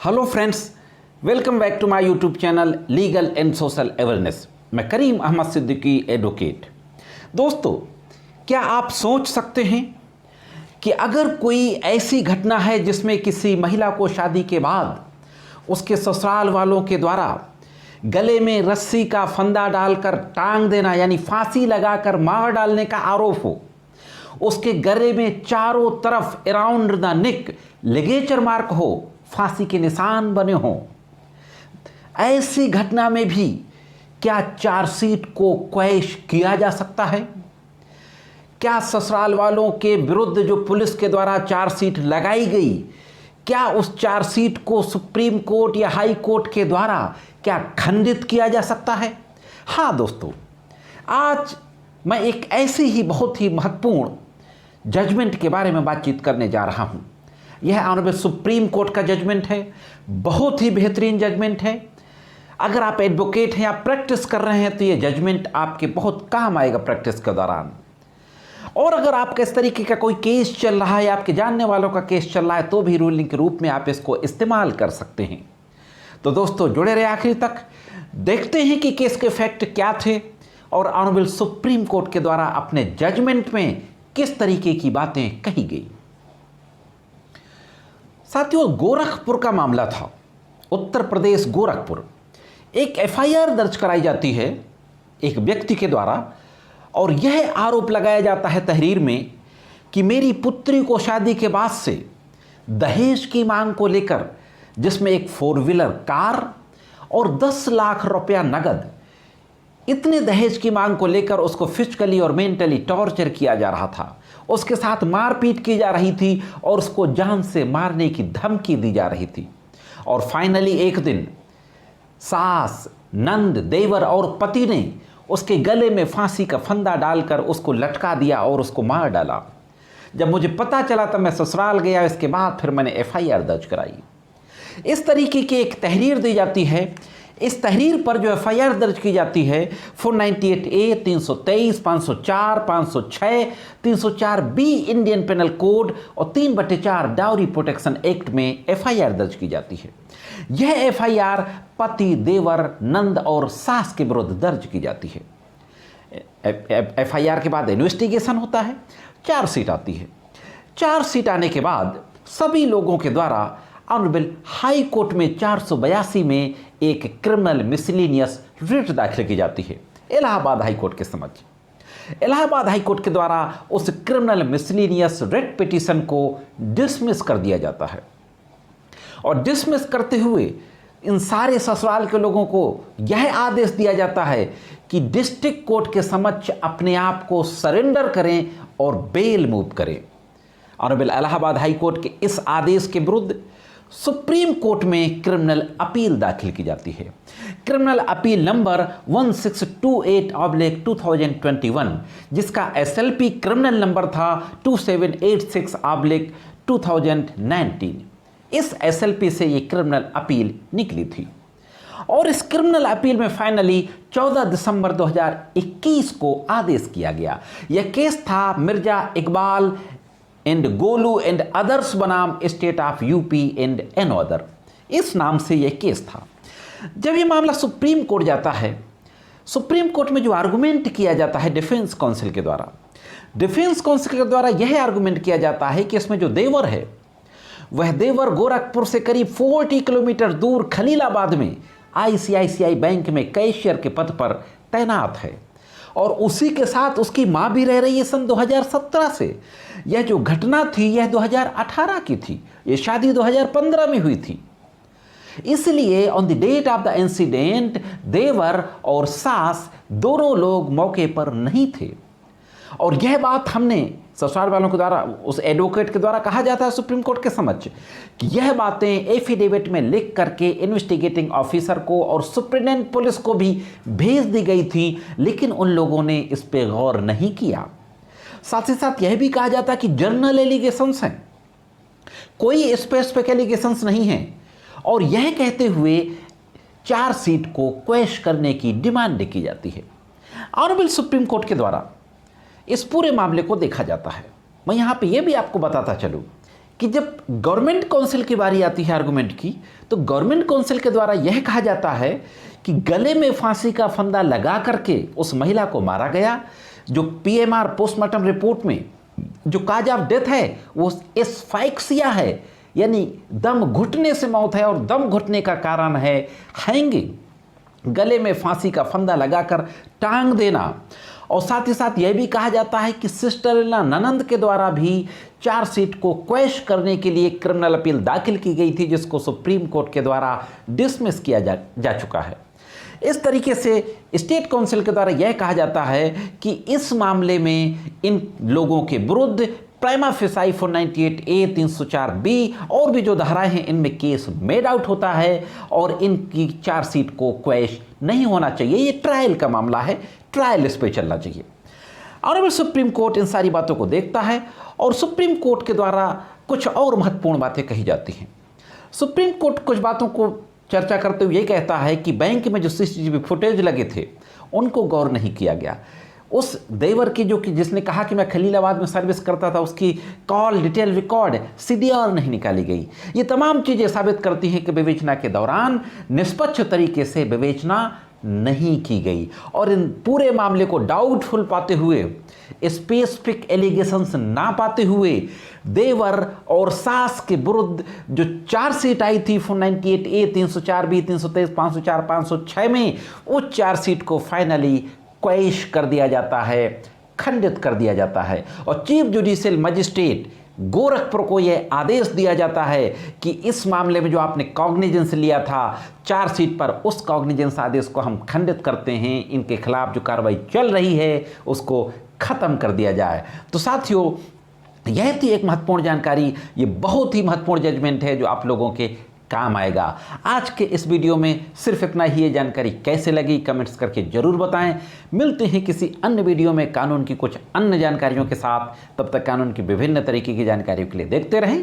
Hello friends, welcome back to my YouTube channel legal and social awareness. मैं Karim Ahmad Siddiqui advocate. दोस्तों, क्या आप सोच सकते हैं कि अगर कोई ऐसी घटना है जिसमें किसी महिला को शादी के बाद उसके ससुराल वालों के द्वारा गले में रस्सी का फंदा डालकर टांग देना यानी फांसी लगाकर मार डालने का आरोप हो, उसके गले में चारों तरफ around the neck ligature mark हो, फांसी के निशान बने हों, ऐसी घटना में भी क्या चार्जशीट को क्वैश किया जा सकता है? क्या ससुराल वालों के विरुद्ध जो पुलिस के द्वारा चार्जशीट लगाई गई, क्या उस चार्जशीट को सुप्रीम कोर्ट या हाई कोर्ट के द्वारा क्या खंडित किया जा सकता है? हाँ दोस्तों, आज मैं एक ऐसी ही बहुत ही महत्वपूर्ण जजमेंट के बारे में बातचीत करने जा रहा हूँ। यह ऑनरेबल सुप्रीम कोर्ट का जजमेंट है, बहुत ही बेहतरीन जजमेंट है। अगर आप एडवोकेट हैं या प्रैक्टिस कर रहे हैं तो यह जजमेंट आपके बहुत काम आएगा प्रैक्टिस के दौरान। और अगर आपका इस तरीके का कोई केस चल रहा है, आपके जानने वालों का केस चल रहा है, तो भी रूलिंग के रूप में आप इसको इस्तेमाल कर सकते हैं। तो दोस्तों, जुड़े रहे आखिरी तक, देखते हैं कि केस के फैक्ट क्या थे और ऑनरेबल सुप्रीम कोर्ट के द्वारा अपने जजमेंट में किस तरीके की बातें कही गई। साथियों, गोरखपुर का मामला था, उत्तर प्रदेश गोरखपुर। एक एफआईआर दर्ज कराई जाती है एक व्यक्ति के द्वारा और यह आरोप लगाया जाता है तहरीर में कि मेरी पुत्री को शादी के बाद से दहेज की मांग को लेकर, जिसमें एक 4 व्हीलर कार और 10 लाख रुपया नगद, इतने दहेज की मांग को लेकर उसको फिजिकली और मेंटली टॉर्चर किया जा रहा था, उसके साथ मारपीट की जा रही थी और उसको जान से मारने की धमकी दी जा रही थी। और फाइनली एक दिन सास, नंद, देवर और पति ने उसके गले में फांसी का फंदा डालकर उसको लटका दिया और उसको मार डाला। जब मुझे पता चला तब मैं ससुराल गया, इसके बाद फिर मैंने एफआईआर दर्ज कराई। इस तरीके की एक तहरीर दी जाती है। इस तहरीर पर जो एफआईआर दर्ज की जाती है 498A, 323, 504, 506, 304B Indian panel code और 3/4 डाउरी प्रोटेक्शन एक्ट में एफआईआर दर्ज की जाती है। यह एफआईआर पति, देवर, नंद और सास के विरुद्ध दर्ज की जाती है। एफआईआर के बाद इन्वेस्टिगेशन होता है, चार्जशीट आती है। चार्जशीट आने के बाद सभी लोगों के द्वारा ऑनरेबल हाई कोर्ट में 482 में एक क्रिमिनल मिसलेनियस रिट दाखिल की जाती है इलाहाबाद हाई कोर्ट के समक्ष। इलाहाबाद हाई कोर्ट के द्वारा उस क्रिमिनल मिसलेनियस रिट पिटीशन को डिसमिस कर दिया जाता है और डिसमिस करते हुए इन सारे ससुराल के लोगों को यह आदेश दिया जाता है कि डिस्ट्रिक्ट कोर्ट के समक्ष अपने आप को सरेंडर करें और बेल मूव करें। ऑनरेबल इलाहाबाद हाई कोर्ट के इस आदेश के विरुद्ध सुप्रीम कोर्ट में क्रिमिनल अपील दाखिल की जाती है। क्रिमिनल अपील नंबर 1628/2021, जिसका एसएलपी क्रिमिनल नंबर था 2786/2019। इस एसएलपी से ये क्रिमिनल अपील निकली थी और इस क्रिमिनल अपील में फाइनली 14 दिसंबर 2021 को आदेश किया गया। यह केस था Mirza Iqbal and Golu and others बनाम state of UP and another, इस नाम से यह केस था। जब यह मामला सुप्रीम कोर्ट जाता है, सुप्रीम कोर्ट में जो आर्गुमेंट किया जाता है डिफेंस काउंसिल के द्वारा यह आर्गुमेंट किया जाता है कि इसमें जो देवर है वह देवर गोरखपुर से करीब 40 किलोमीटर दूर खलीलाबाद में आईसीआईसीआई बैंक में कैशियर के पद पर तैनात है और उसी के साथ उसकी मां भी रह रही है सन 2017 से। यह जो घटना थी यह 2018 की थी, यह शादी 2015 में हुई थी। इसलिए on the date of the incident देवर और सास दोनों लोग मौके पर नहीं थे और यह बात हमने ससुराल वालों के द्वारा, उस एडवोकेट के द्वारा कहा जाता है सुप्रीम कोर्ट के समक्ष कि यह बातें एफिडेविट में लिख करके इन्वेस्टिगेटिंग ऑफिसर को और सुप्रीटेंडेंट पुलिस को भी भेज दी गई थी, लेकिन उन लोगों ने इस पे गौर नहीं किया। साथ ही साथ यह भी कहा जाता है कि जर्नल एलिगेशंस हैं, कोई स्पेसिफिक एलिगेशंस नहीं हैं और यह कहते हुए चार्जशीट को क्वैश करने की डिमांड की जाती है। ऑनरेबल सुप्रीम कोर्ट के द्वारा इस पूरे मामले को देखा जाता है। मैं यहाँ पे ये भी आपको बताता चलूँ कि जब गवर्नमेंट काउंसिल की बारी आती है आर्गुमेंट की, तो गवर्नमेंट काउंसिल के द्वारा यह कहा जाता है कि गले में फांसी का फंदा लगा करके उस महिला को मारा गया। जो पीएमआर पोस्टमार्टम रिपोर्ट में जो काज ऑफ डेथ है वो एस्फाइक्सिया है, यानी दम घुटने से मौत है, और दम घुटने का कारण है हैंगिंग, गले में फांसी का फंदा लगाकर टांग देना। और साथ ही साथ यह भी कहा जाता है कि सिस्टर ननंद के द्वारा भी चार्जशीट को क्वैश करने के लिए क्रिमिनल अपील दाखिल की गई थी, जिसको सुप्रीम कोर्ट के द्वारा डिसमिस किया जा चुका है। इस तरीके से स्टेट काउंसिल के द्वारा यह कहा जाता है कि इस मामले में इन लोगों के विरुद्ध प्राइमा फेसाई 498A 304B और भी जो धाराएं हैं इनमें केस मेड आउट होता है, और इनकी चार्जशीट को क्वैश नहीं होना चाहिए। ये ट्रायल का मामला है, ट्रायल इस पर चलना चाहिए। ऑनरेबल सुप्रीम कोर्ट इन सारी बातों को देखता है, और सुप्रीम कोर्ट के द्वारा कुछ और महत्वपूर्ण बातें कही जाती हैं। सुप्रीम कोर्ट कुछ बातों को चर्चा करते हुए ये कहता है कि बैंक में जो CCTV फुटेज लगे थे उनको गौर नहीं किया गया। उस देवर की जो कि जिसने कहा कि मैं खलीलाबाद में सर्विस करता था, उसकी कॉल डिटेल रिकॉर्ड CDR नहीं निकाली गई। ये तमाम चीज़ें साबित करती हैं कि विवेचना के दौरान निष्पक्ष तरीके से विवेचना नहीं की गई, और इन पूरे मामले को डाउटफुल पाते हुए, स्पेसिफिक एलिगेशंस ना पाते हुए, देवर और सास के विरुद्ध जो चार्जशीट आई थी 498A 304B 323 504 506 में, उस चार्जशीट को फाइनली क्वैश कर दिया जाता है, खंडित कर दिया जाता है, और चीफ जुडिशियल मजिस्ट्रेट गोरखपुर को यह आदेश दिया जाता है कि इस मामले में जो आपने कॉग्निजेंस लिया था चार्जशीट पर, उस कॉग्निजेंस आदेश को हम खंडित करते हैं, इनके खिलाफ जो कार्रवाई चल रही है उसको खत्म कर दिया जाए। तो साथियों, यह थी एक महत्वपूर्ण जानकारी, ये बहुत ही महत्वपूर्ण जजमेंट है जो आप लोगों के काम आएगा। आज के इस वीडियो में सिर्फ इतना ही। ये जानकारी कैसे लगी कमेंट्स करके जरूर बताएं। मिलते हैं किसी अन्य वीडियो में कानून की कुछ अन्य जानकारियों के साथ। तब तक कानून की विभिन्न तरीके की जानकारियों के लिए देखते रहें